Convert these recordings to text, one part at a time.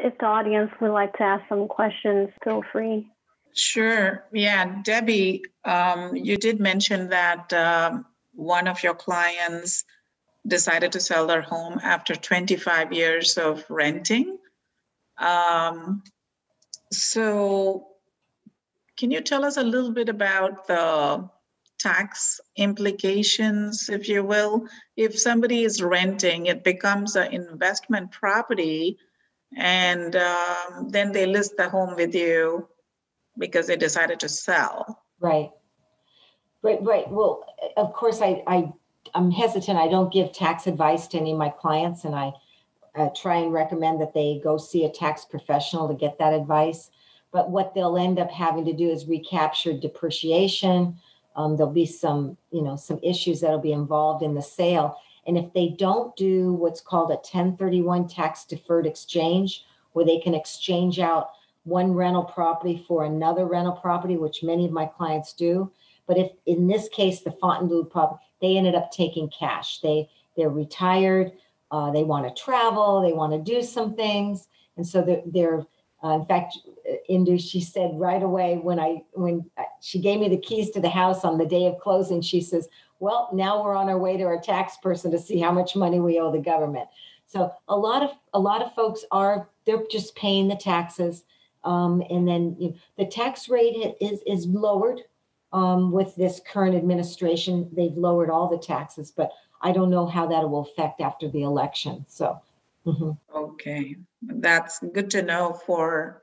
If the audience would like to ask some questions, feel free. Sure. Yeah, Debbie, you did mention that one of your clients decided to sell their home after 25 years of renting. So can you tell us a little bit about the tax implications, if you will? If somebody is renting, it becomes an investment property, and then they list the home with you because they decided to sell. Right. Well, of course, I'm hesitant. I don't give tax advice to any of my clients, and I try and recommend that they go see a tax professional to get that advice. But what they'll end up having to do is recapture depreciation. There'll be some issues that'll be involved in the sale. And if they don't do what's called a 1031 tax deferred exchange, where they can exchange out one rental property for another rental property, which many of my clients do. But if in this case, the Fontainebleau property, they ended up taking cash. They're retired. They want to travel. They want to do some things. And so they're in fact, Indu, she said right away when she gave me the keys to the house on the day of closing, she says, well, now we're on our way to our tax person to see how much money we owe the government. So a lot of folks they're just paying the taxes. And then the tax rate is lowered with this current administration. They've lowered all the taxes, but I don't know how that will affect after the election. So. Mm-hmm. Okay, that's good to know for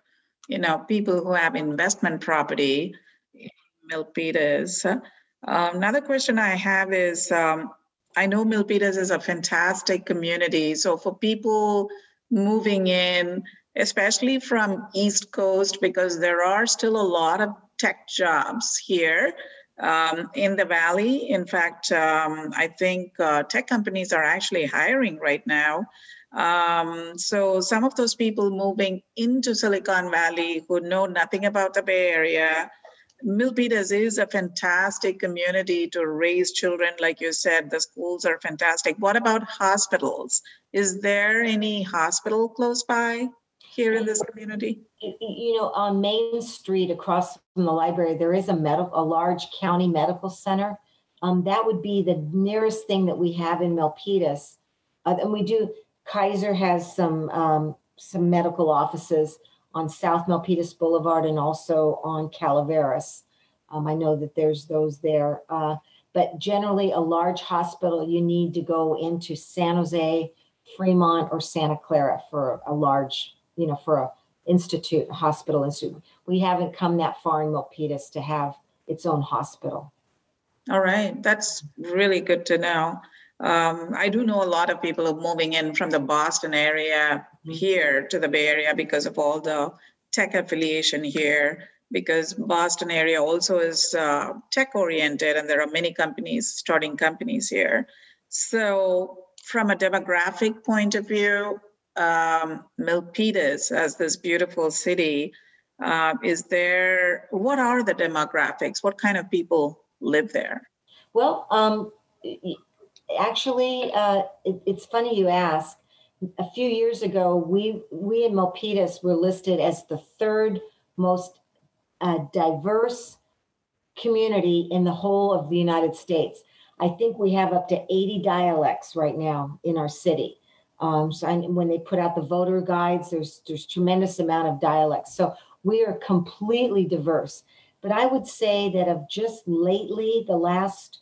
people who have investment property in Milpitas. Another question I have is, I know Milpitas is a fantastic community. So for people moving in, especially from East Coast, because there are still a lot of tech jobs here in the Valley. In fact, I think tech companies are actually hiring right now. So some of those people moving into Silicon Valley who know nothing about the Bay Area, Milpitas is a fantastic community to raise children. Like you said, the schools are fantastic. What about hospitals? Is there any hospital close by here in this community? On Main Street across from the library, there is a large county medical center. That would be the nearest thing that we have in Milpitas. And we do. Kaiser has some medical offices on South Milpitas Boulevard and also on Calaveras. I know that there's those there. But generally, a large hospital, you need to go into San Jose, Fremont, or Santa Clara for a large, for a hospital institute. We haven't come that far in Milpitas to have its own hospital. All right. That's really good to know. I do know a lot of people are moving in from the Boston area here to the Bay Area because of all the tech affiliation here, because Boston area also is tech oriented and there are many companies, starting companies here. So from a demographic point of view, Milpitas as this beautiful city, what are the demographics? What kind of people live there? Well, actually, it's funny you ask. A few years ago, we in Milpitas were listed as the third most diverse community in the whole of the United States. I think we have up to 80 dialects right now in our city. When they put out the voter guides, there's tremendous amount of dialects. So we are completely diverse. But I would say that of just lately, the last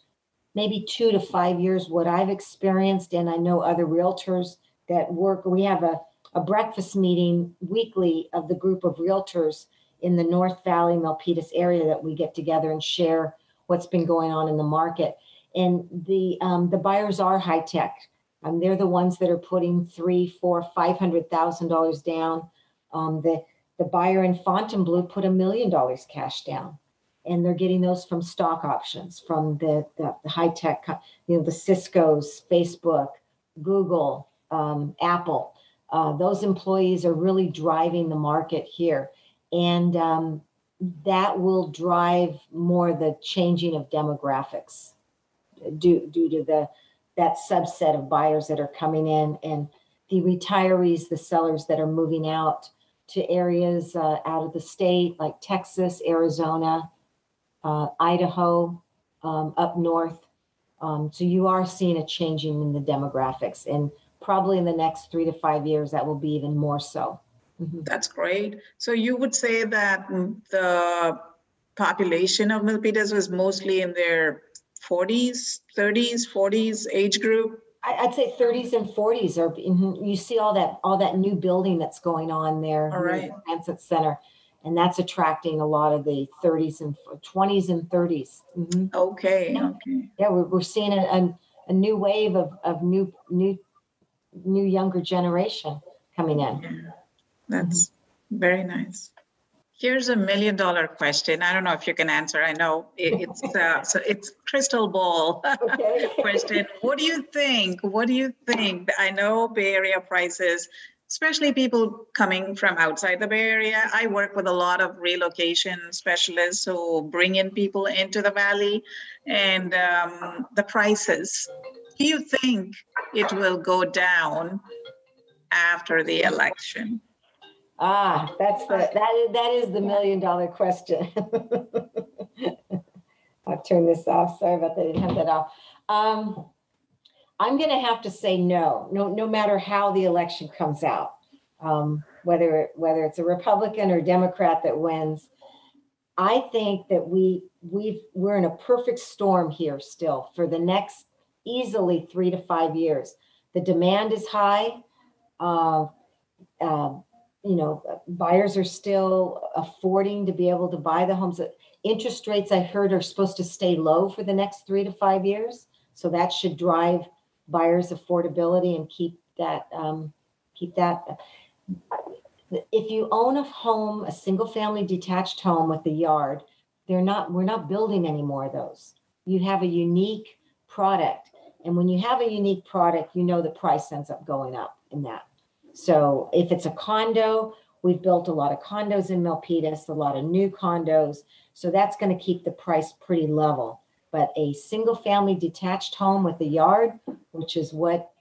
maybe 2 to 5 years, what I've experienced, and I know other realtors that work, we have a breakfast meeting weekly of the group of realtors in the North Valley, Milpitas area that we get together and share what's been going on in the market. And the buyers are high tech. They're the ones that are putting $300,000, $400,000, $500,000 down. The buyer in Fontainebleau put $1 million cash down, and they're getting those from stock options from the high tech, the Cisco's, Facebook, Google, Apple. Those employees are really driving the market here, and that will drive more the changing of demographics due to that subset of buyers that are coming in. And the retirees, the sellers that are moving out to areas out of the state, like Texas, Arizona, Idaho, up north. So you are seeing a changing in the demographics, and probably in the next 3 to 5 years, that will be even more so. Mhm. That's great. So you would say that the population of Milpitas was mostly in their 40s, 30s, 40s age group? I'd say 30s and 40s are. You see all that new building that's going on there, All right. the transit center, and that's attracting a lot of the 30s and 20s and 30s. Mhm. Okay, Yeah. okay. Yeah, we're seeing a new wave of new younger generation coming in. Yeah, that's very nice. Here's $1 million question. I don't know if you can answer. I know it's crystal ball Okay. question. What do you think? What do you think? I know Bay Area prices, especially people coming from outside the Bay Area. I work with a lot of relocation specialists who bring in people into the Valley, and the prices. Do you think it will go down after the election? That is the $1 million question. I'll turn this off. Sorry about that. I didn't have that off. I'm going to have to say no matter how the election comes out, whether it's a Republican or Democrat that wins. I think that we're in a perfect storm here still for the next easily 3 to 5 years. The demand is high. Buyers are still affording to be able to buy the homes. Interest rates, I heard, are supposed to stay low for the next 3 to 5 years. So that should drive buyers' affordability and keep that. If you own a home, a single family detached home with a yard, we're not building any more of those. You have a unique product. And when you have a unique product, the price ends up going up in that. So if it's a condo, we've built a lot of condos in Milpitas, a lot of new condos. So that's going to keep the price pretty level. But a single family detached home with a yard, which is what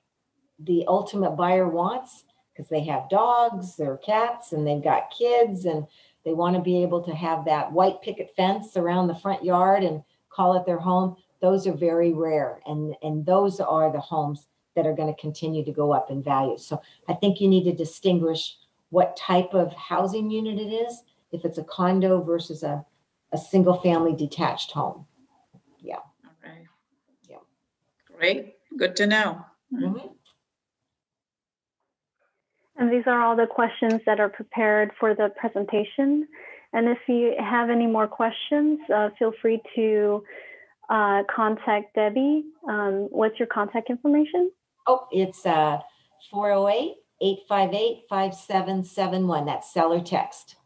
the ultimate buyer wants, because they have dogs or cats and they've got kids and they want to be able to have that white picket fence around the front yard and call it their home. Those are very rare. And those are the homes that are going to continue to go up in value. So I think you need to distinguish what type of housing unit it is, if it's a condo versus a single family detached home. Yeah. All right. Yeah. Great. Good to know. Mm-hmm. And these are all the questions that are prepared for the presentation. And if you have any more questions, feel free to contact Debbie. What's your contact information? Oh, it's 408-858-5771. That's seller text.